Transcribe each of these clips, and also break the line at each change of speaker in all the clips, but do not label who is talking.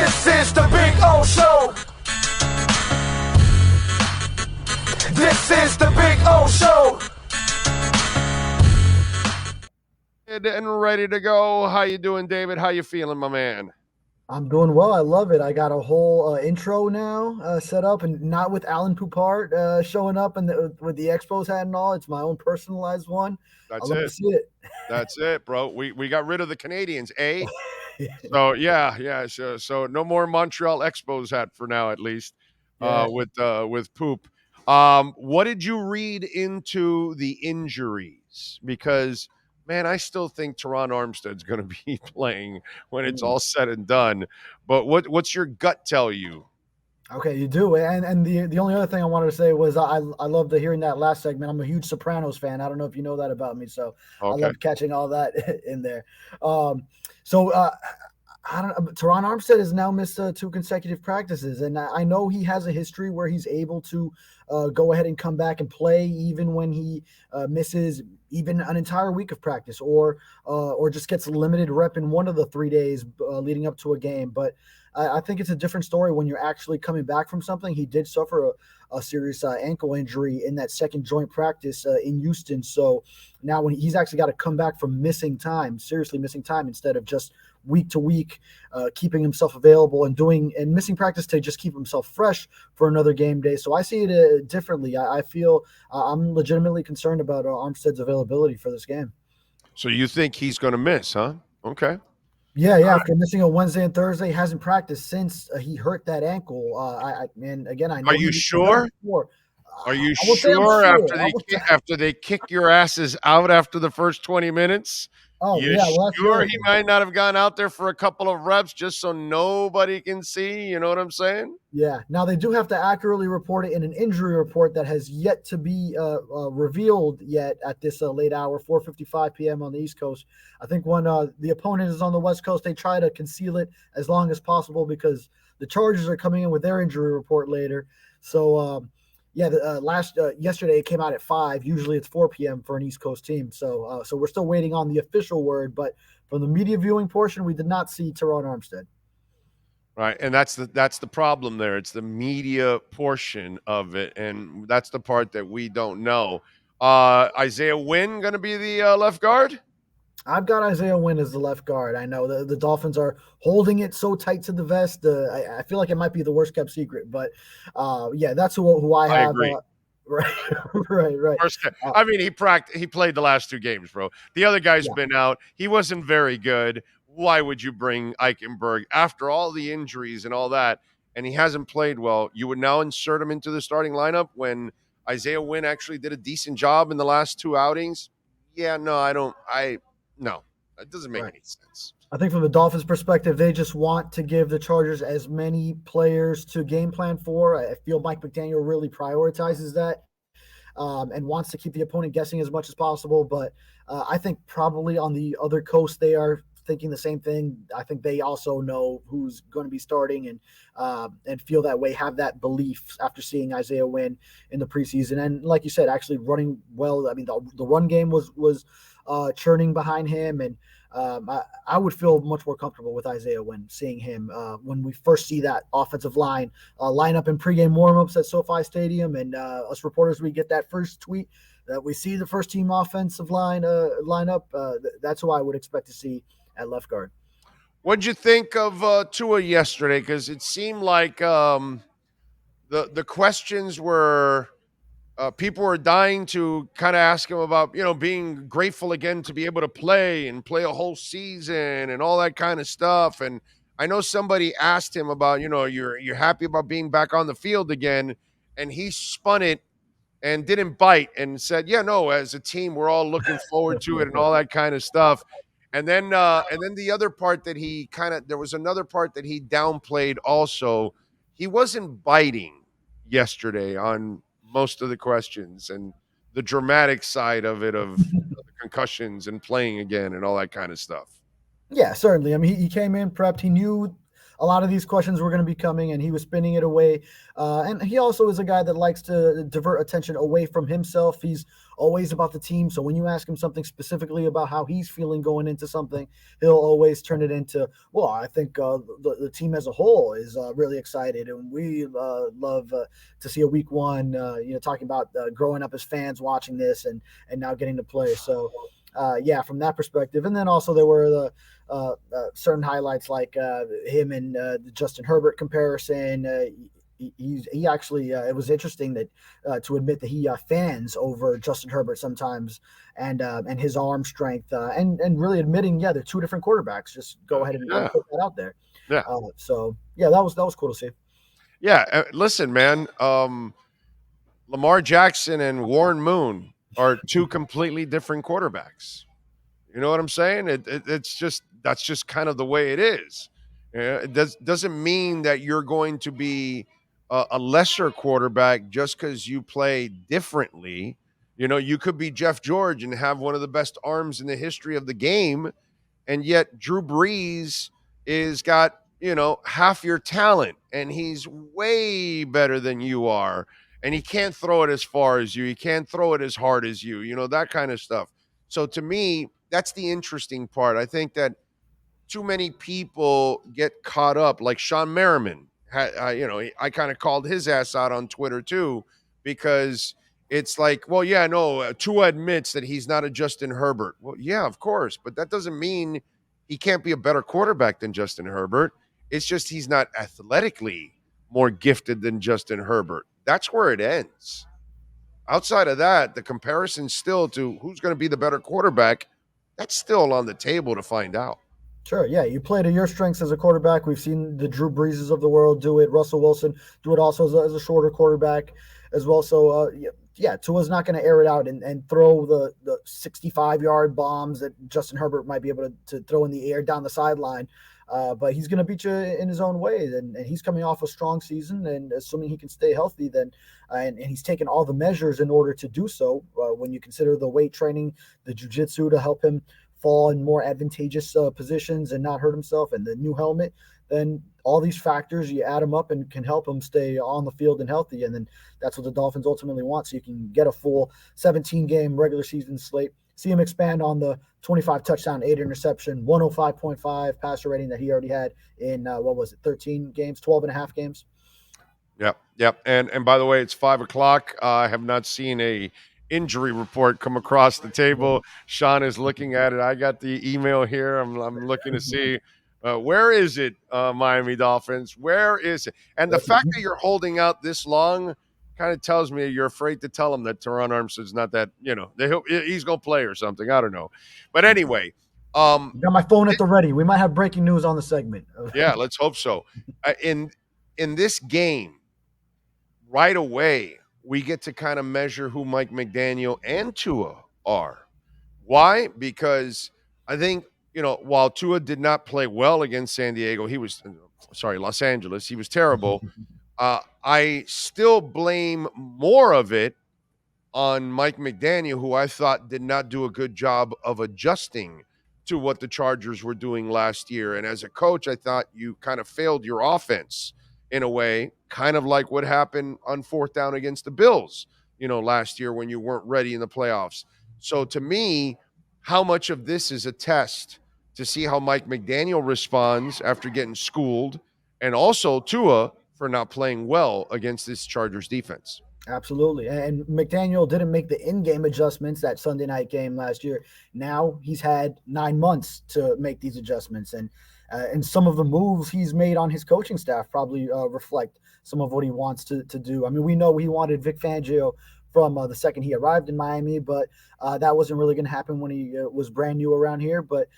This is the Big O Show. This is the Big O Show.
And ready to go. How you doing, David? How you feeling, my man?
I'm doing well. I love it. I got a whole intro now set up, and not with Alan Poupart showing up and with the Expos hat and all. It's my own personalized one.
That's
I love
it.
to see it.
That's it, bro. We got rid of the Canadians, eh? So yeah. So no more Montreal Expos hat for now, at least. With Poop. What did you read into the injuries? Because man, I still think Terron Armstead's going to be playing when it's all said and done. But what's your gut tell you?
Okay, you do. And the only other thing I wanted to say was I loved hearing that last segment. I'm a huge Sopranos fan. I don't know if you know that about me, so I love catching all that in there. I don't. Terron Armstead has now missed 2 consecutive practices, and I know he has a history where he's able to go ahead and come back and play even when he misses even an entire week of practice, or just gets limited rep in one of the 3 days leading up to a game. But I think it's a different story when you're actually coming back from something. He did suffer a serious ankle injury in that second joint practice in Houston. So now when he's actually got to come back from seriously missing time, instead of just week to week, keeping himself available and missing practice to just keep himself fresh for another game day. So I see it differently. I feel I'm legitimately concerned about Armstead's availability for this game.
So you think he's going to miss, huh? Okay.
Yeah. After missing a Wednesday and Thursday, hasn't practiced since he hurt that ankle. I know.
Are you sure? Are you sure after they kick your asses out after the first 20 minutes?
Oh,
you
yeah. Well,
sure he might not have gone out there for a couple of reps just so nobody can see? You know what I'm saying?
Yeah. Now, they do have to accurately report it in an injury report that has yet to be revealed yet at this late hour, 4:55 p.m. on the East Coast. I think when the opponent is on the West Coast, they try to conceal it as long as possible because the Chargers are coming in with their injury report later. So, yesterday it came out at 5. Usually it's 4 p.m. for an East Coast team. So we're still waiting on the official word. But from the media viewing portion, we did not see Terron Armstead.
Right, and that's the problem there. It's the media portion of it, and that's the part that we don't know. Isaiah Wynn going to be the left guard?
I've got Isaiah Wynn as the left guard. I know the Dolphins are holding it so tight to the vest. I feel like it might be the worst kept secret, but that's who I have.
Agree.
Right.
I mean, he played the last 2 games, bro. The other guy's been out. He wasn't very good. Why would you bring Eichenberg after all the injuries and all that? And he hasn't played well. You would now insert him into the starting lineup when Isaiah Wynn actually did a decent job in the last 2 outings? Yeah, no, no, it doesn't make any sense.
I think from the Dolphins' perspective, they just want to give the Chargers as many players to game plan for. I feel Mike McDaniel really prioritizes that and wants to keep the opponent guessing as much as possible. But I think probably on the other coast, they are thinking the same thing. I think they also know who's going to be starting and feel that way, have that belief after seeing Isaiah Wynn in the preseason. And like you said, actually running well. I mean, the run game was churning behind him, and I would feel much more comfortable with Isaiah Wynn, seeing him when we first see that offensive line line up in pregame warmups at SoFi Stadium, and us reporters, we get that first tweet that we see the first team offensive line up. That's who I would expect to see at left guard.
What'd you think of Tua yesterday? Because it seemed like the questions were. People were dying to kind of ask him about, being grateful again to be able to play a whole season and all that kind of stuff. And I know somebody asked him about, you're happy about being back on the field again. And he spun it and didn't bite and said, yeah, no, as a team, we're all looking forward to it and all that kind of stuff. And then the other part that there was another part that he downplayed also. He wasn't biting yesterday on most of the questions and the dramatic side of it, of the concussions and playing again and all that kind of stuff.
Yeah, certainly. I mean, he came in prepped. He knew a lot of these questions were going to be coming, and he was spinning it away. And he also is a guy that likes to divert attention away from himself. He's always about the team. So when you ask him something specifically about how he's feeling going into something, he'll always turn it into, well, I think the team as a whole is really excited, and we love to see a week one, talking about growing up as fans watching this and now getting to play. So from that perspective. And then also there were the certain highlights like him and the Justin Herbert comparison. He actually it was interesting that to admit that he fans over Justin Herbert sometimes, and his arm strength, and really admitting, they're two different quarterbacks. Just go ahead and put that out there.
Yeah.
That was cool to see.
Yeah. Listen, man. Lamar Jackson and Warren Moon are two completely different quarterbacks. You know what I'm saying? It's just, that's just kind of the way it is. It doesn't mean that you're going to be a lesser quarterback just because you play differently. You could be Jeff George and have one of the best arms in the history of the game, and yet Drew Brees is got half your talent, and he's way better than you are, and he can't throw it as far as you, he can't throw it as hard as you, that kind of stuff. So to me, that's the interesting part. I think that too many people get caught up, like Sean Merriman. I kind of called his ass out on Twitter too, because it's like, well, yeah, no, Tua admits that he's not a Justin Herbert. Well, yeah, of course, but that doesn't mean he can't be a better quarterback than Justin Herbert. It's just he's not athletically more gifted than Justin Herbert. That's where it ends. Outside of that, the comparison still to who's going to be the better quarterback, that's still on the table to find out.
Sure, yeah. You play to your strengths as a quarterback. We've seen the Drew Breeses of the world do it. Russell Wilson do it also as a shorter quarterback as well. So, Tua's not going to air it out and throw the 65-yard bombs that Justin Herbert might be able to throw in the air down the sideline. But he's going to beat you in his own way. And he's coming off a strong season, and assuming he can stay healthy, then and he's taken all the measures in order to do so. When you consider the weight training, the jiu-jitsu to help him fall in more advantageous positions and not hurt himself, and the new helmet, then all these factors, you add them up and can help him stay on the field and healthy. And then that's what the Dolphins ultimately want. So you can get a full 17-game regular season slate, see him expand on the 25 touchdown, 8 interception, 105.5 passer rating that he already had in 13 games, 12 and a half games.
Yep. And by the way, it's 5:00. I have not seen a injury report come across the table. Sean is looking at it. I got the email here. I'm looking to see where is it, Miami Dolphins? Where is it? And the fact that you're holding out this long kind of tells me you're afraid to tell him that Terron Armstead's not that, he's going to play or something. I don't know. But anyway.
Got my phone at the ready. We might have breaking news on the segment.
Yeah, let's hope so. In this game, right away, we get to kind of measure who Mike McDaniel and Tua are. Why? Because I think, while Tua did not play well against Los Angeles, he was terrible. I still blame more of it on Mike McDaniel, who I thought did not do a good job of adjusting to what the Chargers were doing last year. And as a coach, I thought you kind of failed your offense in a way, kind of like what happened on 4th down against the Bills, last year when you weren't ready in the playoffs. So to me, how much of this is a test to see how Mike McDaniel responds after getting schooled, and also Tua for not playing well against this Chargers defense?
Absolutely. And McDaniel didn't make the in-game adjustments that Sunday night game last year. Now he's had 9 months to make these adjustments. And some of the moves he's made on his coaching staff probably reflect some of what he wants to do. I mean, we know he wanted Vic Fangio from the second he arrived in Miami, but that wasn't really going to happen when he was brand new around here. But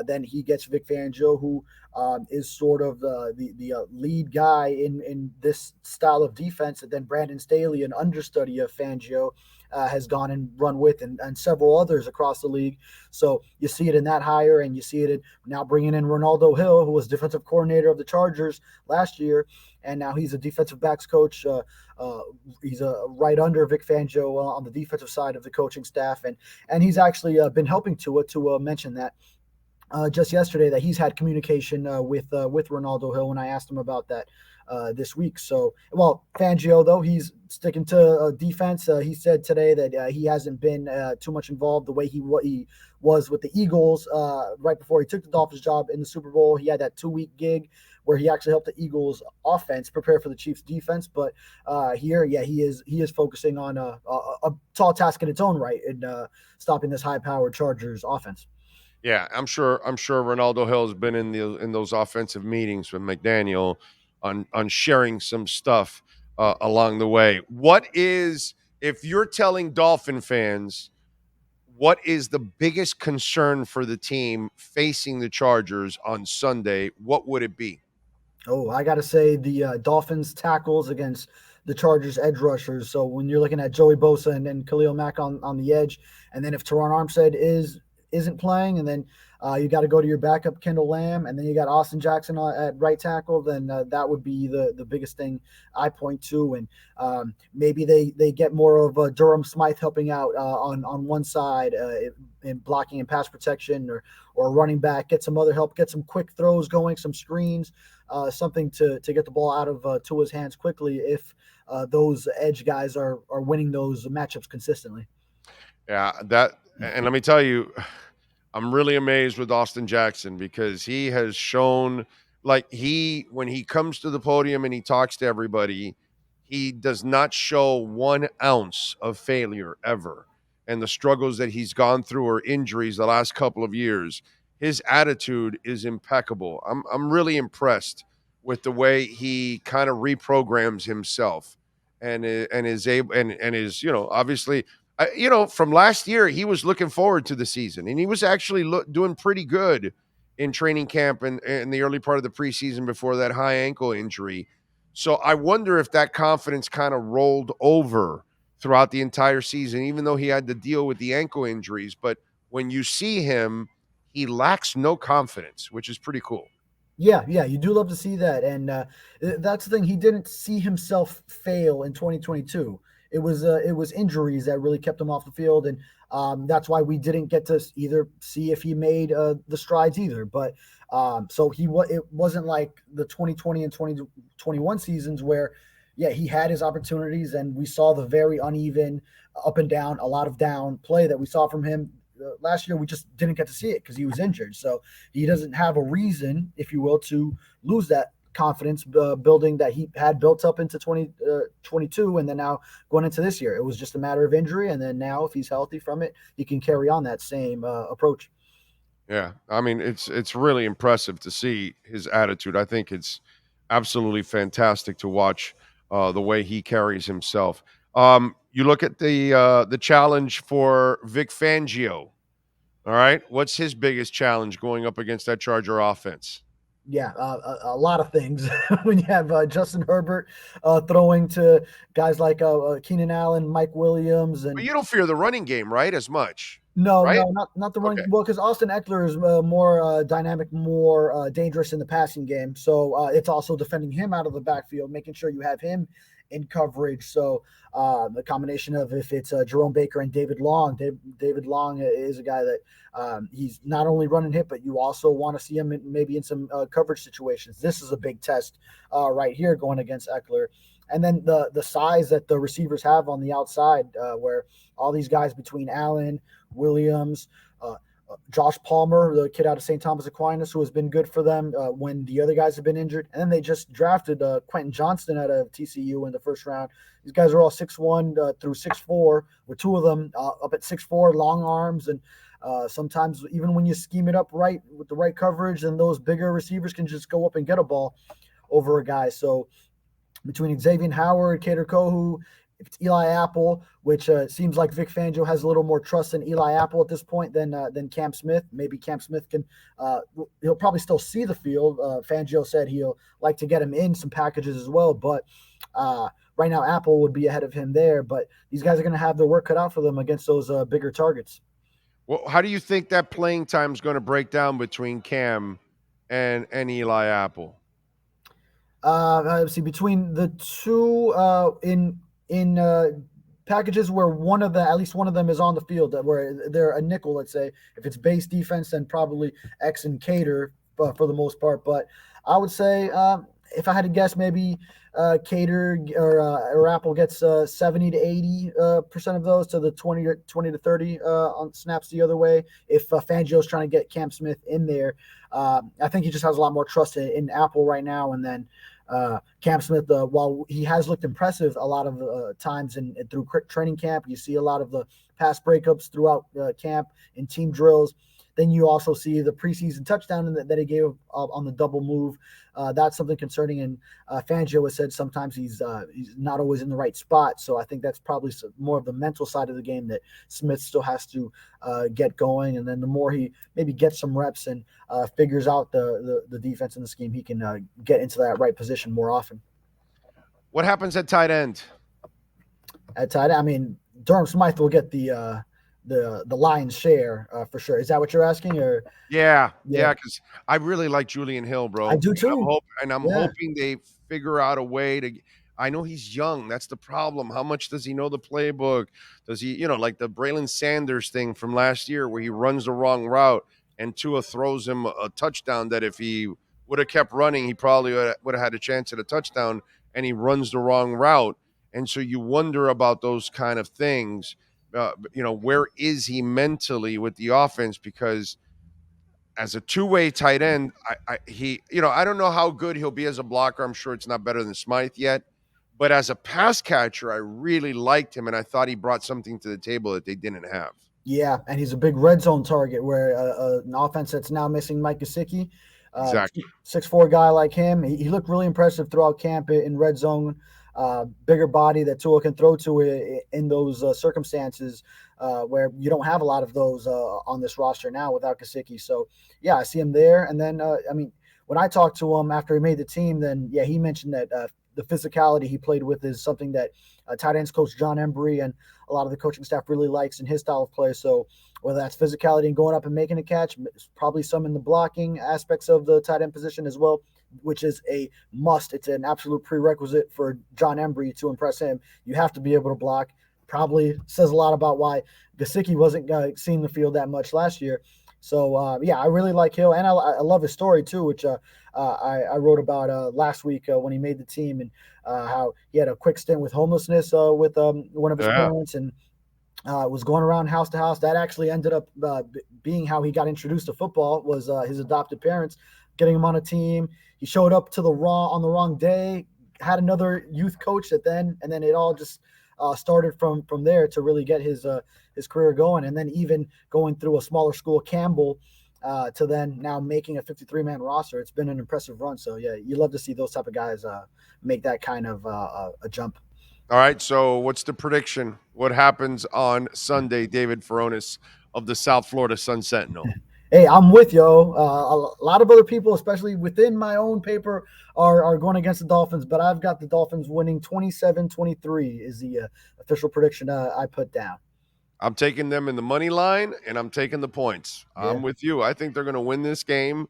then he gets Vic Fangio, who is sort of the lead guy in this style of defense. And then Brandon Staley, an understudy of Fangio, has gone and run with, and several others across the league. So you see it in that hire, and you see it in now bringing in Ronaldo Hill, who was defensive coordinator of the Chargers last year, and now he's a defensive backs coach. He's right under Vic Fangio on the defensive side of the coaching staff, and he's actually been helping Tua mention that. just yesterday that he's had communication with Ronaldo Hill when I asked him about that this week. So, well, Fangio, though, he's sticking to defense. He said today that he hasn't been too much involved the way he was with the Eagles right before he took the Dolphins job in the Super Bowl. He had that 2-week gig where he actually helped the Eagles offense prepare for the Chiefs defense. But here, yeah, he is focusing on a tall task in its own right in stopping this high-powered Chargers offense.
Yeah, I'm sure Ronaldo Hill has been in those offensive meetings with McDaniel on sharing some stuff along the way. What is, if you're telling Dolphin fans, what is the biggest concern for the team facing the Chargers on Sunday? What would it be?
Oh, I got to say the Dolphins tackles against the Chargers edge rushers. So when you're looking at Joey Bosa and Khalil Mack on the edge, and then if Terron Armstead isn't playing, and then you got to go to your backup Kendall Lamb, and then you got Austin Jackson at right tackle, then that would be the biggest thing I point to. And maybe they get more of Durham Smythe helping out on one side in blocking and pass protection, or running back, get some other help, get some quick throws going, some screens. Something to get the ball out of Tua's hands quickly if those edge guys are winning those matchups consistently.
Yeah, and let me tell you, I'm really amazed with Austin Jackson because he has shown, like, when he comes to the podium and he talks to everybody, he does not show 1 ounce of failure ever. And the struggles that he's gone through or injuries the last couple of years, his attitude is impeccable. I'm really impressed with the way he kind of reprograms himself and is able and is, obviously, from last year, he was looking forward to the season, and he was actually doing pretty good in training camp and in the early part of the preseason before that high ankle injury. So I wonder if that confidence kind of rolled over throughout the entire season, even though he had to deal with the ankle injuries. But when you see him, he lacks no confidence, which is pretty cool.
Yeah, you do love to see that, and that's the thing. He didn't see himself fail in 2022. It was injuries that really kept him off the field, and that's why we didn't get to either see if he made the strides either. But so it wasn't like the 2020 and 2021 seasons where, yeah, he had his opportunities, and we saw the very uneven up and down, a lot of down play that we saw from him. Last year we just didn't get to see it because he was injured, so he doesn't have a reason, if you will, to lose that confidence building that he had built up into 2022, and then now going into this year. It was just a matter of injury, and then now if he's healthy from it, he can carry on that same approach.
Yeah, I mean, it's really impressive to see his attitude. I think it's absolutely fantastic to watch the way he carries himself. You look at the challenge for Vic Fangio. All right, what's his biggest challenge going up against that Charger offense?
Yeah, a lot of things. When you have Justin Herbert throwing to guys like Keenan Allen, Mike Williams,
But
and
you don't fear the running game, right? As much,
no,
right?
not the running.
Okay.
Well, because Austin Eckler is more dynamic, more dangerous in the passing game. So it's also defending him out of the backfield, making sure you have him in coverage. So the combination of if it's Jerome Baker and David Long, David Long is a guy that he's not only running hit, but you also want to see him maybe in some coverage situations. This is a big test right here going against Eckler. And then the size that the receivers have on the outside, where all these guys between Allen, Williams, Josh Palmer, the kid out of St. Thomas Aquinas, who has been good for them when the other guys have been injured. And then they just drafted Quentin Johnston out of TCU in the first round. These guys are all 6'1" through 6'4", with 2 of them up at 6'4", long arms. And sometimes even when you scheme it up right with the right coverage, and those bigger receivers can just go up and get a ball over a guy. So between Xavier Howard, Kader Kohu, if it's Eli Apple, which seems like Vic Fangio has a little more trust in Eli Apple at this point than Cam Smith. Maybe Cam Smith can he'll probably still see the field. Fangio said he'll like to get him in some packages as well, but right now Apple would be ahead of him there. But these guys are going to have their work cut out for them against those bigger targets.
Well, how do you think that playing time is going to break down between Cam and Eli Apple?
Let's see, between the two in packages where at least one of them is on the field, where they're a nickel, let's say. If it's base defense, then probably X and Cater for the most part. But I would say if I had to guess, maybe Cater or Apple gets 70 to 80% of those to the 20 to 30 on snaps the other way. If Fangio's trying to get Cam Smith in there, I think he just has a lot more trust in Apple right now. And then Cam Smith, while he has looked impressive a lot of times and through training camp, you see a lot of the pass breakups throughout camp in team drills. Then you also see the preseason touchdown that he gave on the double move. That's something concerning. And Fangio has said sometimes he's not always in the right spot. So I think that's probably more of the mental side of the game that Smith still has to get going. And then the more he maybe gets some reps and figures out the defense and the scheme, he can get into that right position more often.
What happens at tight end?
At tight end, I mean, Durham Smythe will get the lion's share for sure. Is that what you're asking? Or
Yeah, because I really like Julian Hill, bro.
I do too.
I'm hoping they figure out a way to. I know he's young. That's the problem. How much does he know the playbook? Does he, like the Braylon Sanders thing from last year where he runs the wrong route and Tua throws him a touchdown that if he would have kept running, he probably would have had a chance at a touchdown, and he runs the wrong route. And so you wonder about those kind of things. Where is he mentally with the offense? Because as a two-way tight end, I don't know how good he'll be as a blocker. I'm sure it's not better than Smythe yet. But as a pass catcher, I really liked him, and I thought he brought something to the table that they didn't have.
Yeah, and he's a big red zone target where an offense that's now missing Mike Gesicki.
Exactly.
6'4" guy like him. He looked really impressive throughout camp in red zone. Bigger body that Tua can throw to in those circumstances where you don't have a lot of those on this roster now without Gesicki. So, yeah, I see him there. And then, when I talked to him after he made the team, then, yeah, he mentioned that the physicality he played with is something that tight ends coach John Embry and a lot of the coaching staff really likes in his style of play. So whether that's physicality and going up and making a catch, probably some in the blocking aspects of the tight end position as well, which is a must. It's an absolute prerequisite for John Embry to impress him. You have to be able to block. Probably says a lot about why Gesicki wasn't seeing the field that much last year. So, I really like Hill, and I love his story too, which I wrote about last week when he made the team, and how he had a quick stint with homelessness with one of his parents, and was going around house to house. That actually ended up being how he got introduced to football, was his adopted parents getting him on a team. He showed up to on the wrong day, had another youth coach and then it all just started from there to really get his career going. And then even going through a smaller school, Campbell, to then now making a 53-man roster. It's been an impressive run. So, yeah, you love to see those type of guys make that kind of a jump.
All right, so what's the prediction? What happens on Sunday, David Furones of the South Florida Sun Sentinel?
Hey, I'm with you. A lot of other people, especially within my own paper, are going against the Dolphins, but I've got the Dolphins winning 27-23 is the official prediction I put down.
I'm taking them in the money line, and I'm taking the points.
Yeah.
I'm with you. I think they're going to win this game,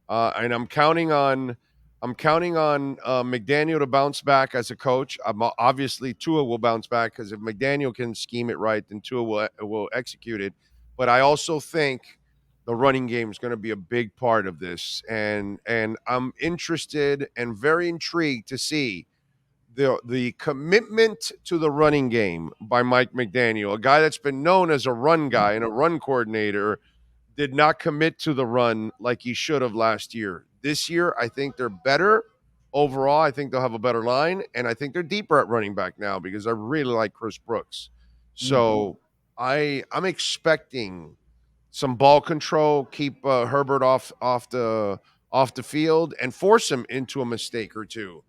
and I'm counting on McDaniel to bounce back as a coach. Obviously, Tua will bounce back because if McDaniel can scheme it right, then Tua will execute it. But I also think the running game is going to be a big part of this, and I'm interested and very intrigued to see the commitment to the running game by Mike McDaniel, a guy that's been known as a run guy and a run coordinator, did not commit to the run like he should have last year. This year, I think they're better overall. I think they'll have a better line, and I think they're deeper at running back now because I really like Chris Brooks. So I'm expecting some ball control, keep Herbert off the field, and force him into a mistake or two.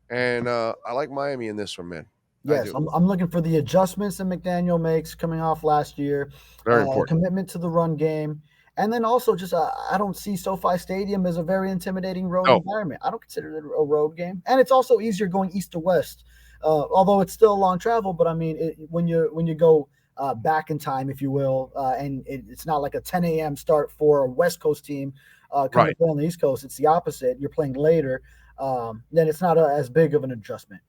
And I like Miami in this one, man.
Yes, I'm looking for the adjustments that McDaniel makes coming off last year.
Very important.
Commitment to the run game. And then also just I don't see SoFi Stadium as a very intimidating road environment. I don't consider it a road game. And it's also easier going east to west, although it's still a long travel. But, I mean, when you go back in time, if you will, and it's not like a 10 a.m. start for a West Coast team coming to play on the East Coast. It's the opposite. You're playing later. Then it's not as big of an adjustment.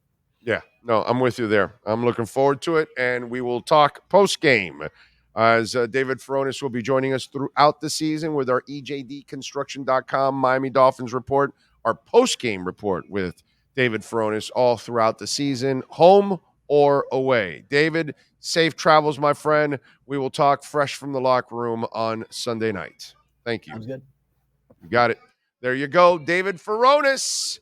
Yeah, no, I'm with you there. I'm looking forward to it, and we will talk post-game as David Furones will be joining us throughout the season with our EJDconstruction.com Miami Dolphins report, our post-game report with David Furones all throughout the season, home or away. David, safe travels, my friend. We will talk fresh from the locker room on Sunday night. Thank you.
Sounds good.
You got it. There you go, David Furones.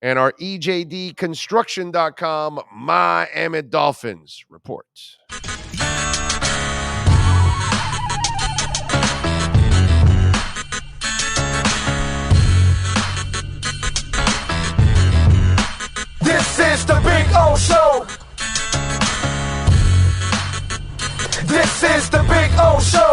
And our EJDconstruction.com Miami Dolphins report.
This is the Big O Show. This is the Big O Show.